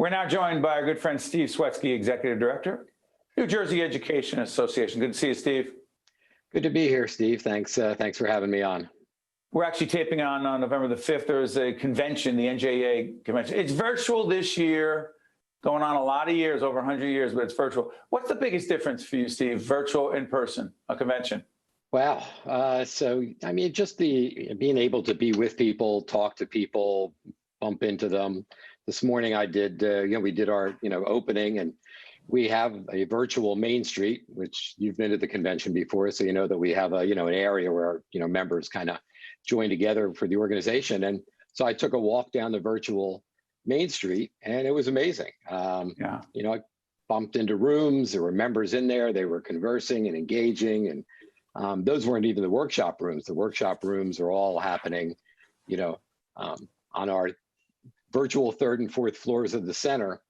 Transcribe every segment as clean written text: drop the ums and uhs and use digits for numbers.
We're now joined by our good friend Steve Swetsky, Executive Director, New Jersey Education Association. Good to see you, Steve. Good to be here, Steve. Thanks for having me on. We're actually taping on November the 5th. There's a convention, the NJEA convention. It's virtual this year, going on a lot of years, over 100 years, but it's virtual. What's the biggest difference for you, Steve, virtual, in person, a convention? Wow. So, I mean, just being able to be with people, talk to people, bump into them. This morning I did, we did our, opening, and we have a virtual Main Street, which you've been to the convention before, so you know that we have a, an area where, members kind of join together for the organization. And so I took a walk down the virtual Main Street, and it was amazing. I bumped into rooms. There were members in there. They were conversing and engaging, and those weren't even the workshop rooms. The workshop rooms are all happening, on our virtual third and fourth floors of the center.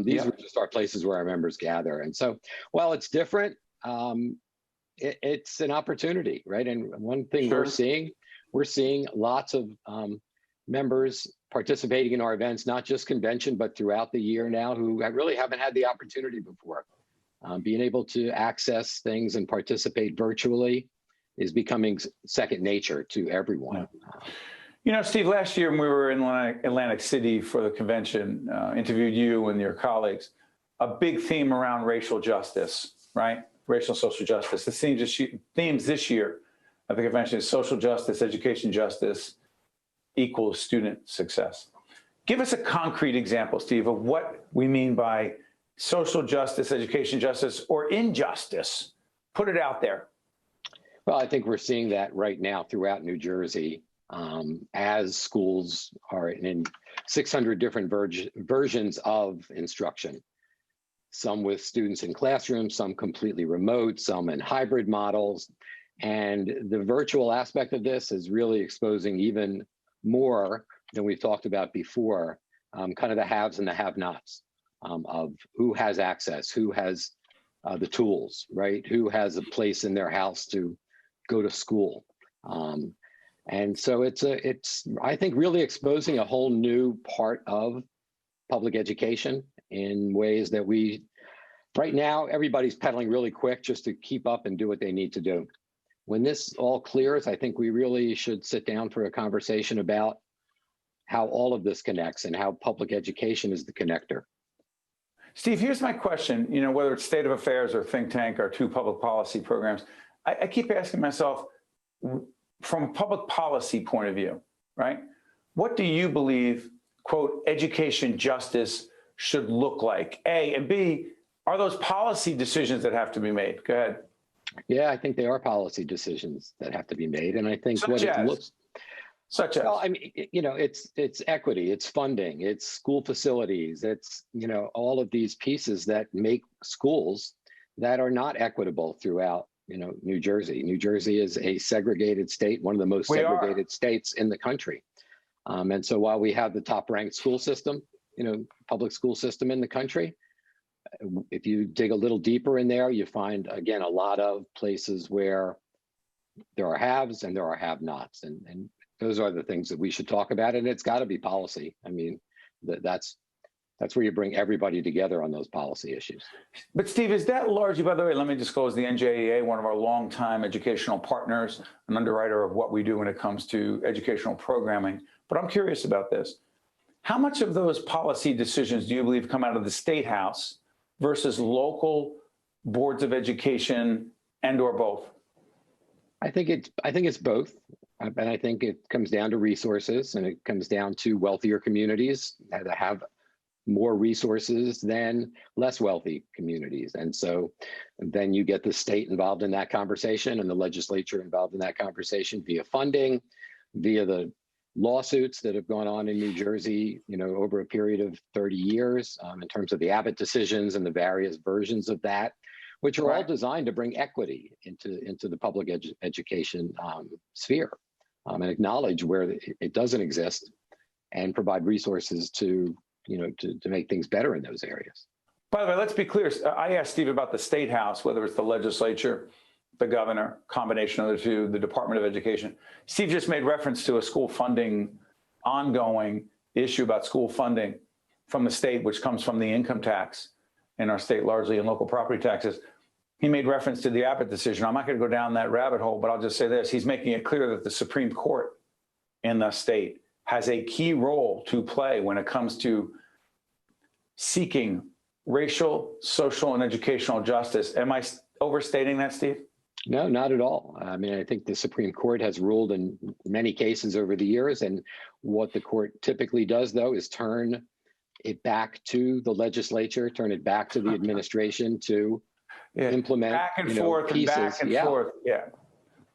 These were just our places where our members gather. And so, while it's different, it's an opportunity, right? And one thing we're seeing lots of members participating in our events, not just convention, but throughout the year now, who really haven't had the opportunity before. Being able to access things and participate virtually is becoming second nature to everyone. Steve, last year when we were in Atlantic City for the convention, interviewed you and your colleagues, a big theme around racial justice, right? Racial social justice. The themes this year of the convention is social justice, education justice equals student success. Give us a concrete example, Steve, of what we mean by social justice, education justice, or injustice. Put it out there. Well, I think we're seeing that right now throughout New Jersey. As schools are in 600 different versions of instruction, some with students in classrooms, some completely remote, some in hybrid models. And the virtual aspect of this is really exposing even more than we've talked about before, kind of the haves and the have-nots of who has access, who has the tools, right? Who has a place in their house to go to school. And so it's I think really exposing a whole new part of public education in ways that right now, everybody's pedaling really quick just to keep up and do what they need to do. When this all clears, I think we really should sit down for a conversation about how all of this connects and how public education is the connector. Steve, here's my question, whether it's State of Affairs or Think Tank or two public policy programs, I keep asking myself, from a public policy point of view, right? What do you believe, quote, education justice should look like? A, and B, are those policy decisions that have to be made? Go ahead. Yeah, I think they are policy decisions that have to be made. And I think Such as? Well, I mean, it's equity, it's funding, it's school facilities, it's, all of these pieces that make schools that are not equitable throughout New Jersey. New Jersey is a segregated state, one of the most segregated states in the country. And so while we have the top ranked school system, public school system in the country, if you dig a little deeper in there, you find, again, a lot of places where there are haves and there are have-nots. And those are the things that we should talk about. And it's got to be policy. I mean, that's where you bring everybody together on those policy issues. But Steve, is that largely, by the way, let me disclose the NJEA, one of our longtime educational partners, an underwriter of what we do when it comes to educational programming. But I'm curious about this. How much of those policy decisions do you believe come out of the State House versus local boards of education and or both? I think it's both. And I think it comes down to resources, and it comes down to wealthier communities that have more resources than less wealthy communities. And so then you get the state involved in that conversation and the legislature involved in that conversation via funding, via the lawsuits that have gone on in New Jersey, over a period of 30 years in terms of the Abbott decisions and the various versions of that, which are all designed to bring equity into the public education sphere and acknowledge where it doesn't exist and provide resources to make things better in those areas. By the way, let's be clear. I asked Steve about the State House, whether it's the legislature, the governor, combination of the two, the Department of Education. Steve just made reference to a school funding, ongoing issue about school funding. from the state, which comes from the income tax in our state largely and local property taxes. He made reference to the Abbott decision. I'm not going to go down that rabbit hole, but I'll just say this. He's making it clear that the Supreme Court in the state has a key role to play when it comes to seeking racial, social, and educational justice. Am I overstating that, Steve? No, not at all. I mean, I think the Supreme Court has ruled in many cases over the years, and what the court typically does, though, is turn it back to the legislature, turn it back to the administration to implement back and forth pieces. And back and forth. Yeah.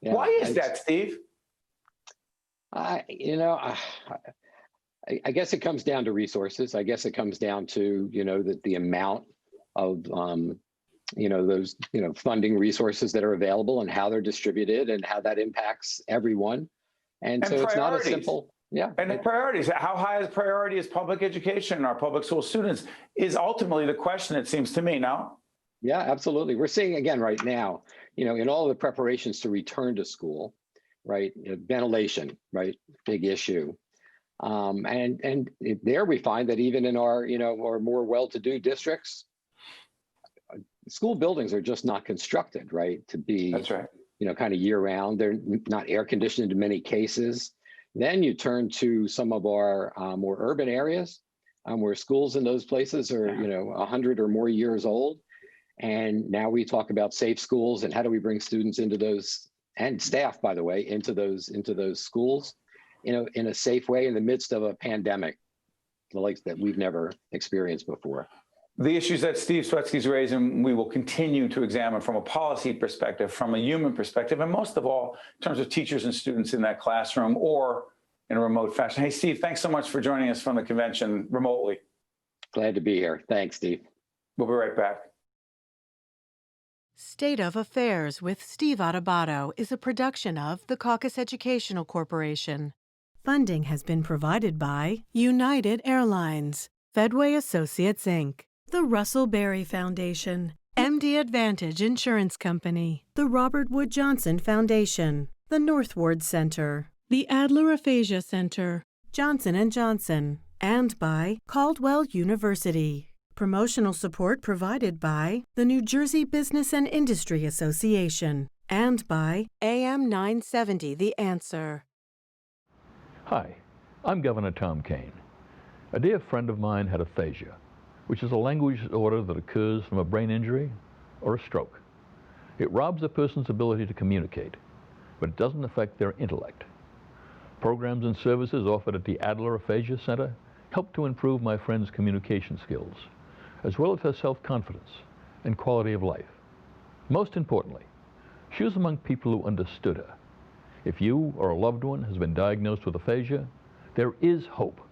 Why is that, Steve? I guess it comes down to resources. I guess it comes down to, the amount of, those, funding resources that are available and how they're distributed and how that impacts everyone. And so it's not as simple. Yeah. And the priorities, how high is priority is public education and our public school students is ultimately the question, it seems to me now. Yeah, absolutely. We're seeing again right now, in all the preparations to return to school, right? Ventilation, right? Big issue. And there we find that even in our, our more well-to-do districts, school buildings are just not constructed, right? To be, that's right. Kind of year round. They're not air conditioned in many cases. Then you turn to some of our more urban areas where schools in those places are, 100 or more years old. And now we talk about safe schools and how do we bring students into those, and staff, by the way, into those schools, in a safe way in the midst of a pandemic, the likes that we've never experienced before. The issues that Steve Swetsky's raising, we will continue to examine from a policy perspective, from a human perspective, and most of all, in terms of teachers and students in that classroom or in a remote fashion. Hey, Steve, thanks so much for joining us from the convention remotely. Glad to be here. Thanks, Steve. We'll be right back. State of Affairs with Steve Adubato is a production of the CAUCUS Educational Corporation. Funding has been provided by United Airlines, Fedway Associates, Inc., the Russell Berrie Foundation, MD Advantage Insurance Company, the Robert Wood Johnson Foundation, the Northward Center, the Adler Aphasia Center, Johnson & Johnson, and by Caldwell University. Promotional support provided by the New Jersey Business and Industry Association and by AM 970 The Answer. Hi, I'm Governor Tom Kean. A dear friend of mine had aphasia, which is a language disorder that occurs from a brain injury or a stroke. It robs a person's ability to communicate, but it doesn't affect their intellect. Programs and services offered at the Adler Aphasia Center help to improve my friend's communication skills, as well as her self-confidence and quality of life. Most importantly, she was among people who understood her. If you or a loved one has been diagnosed with aphasia, there is hope.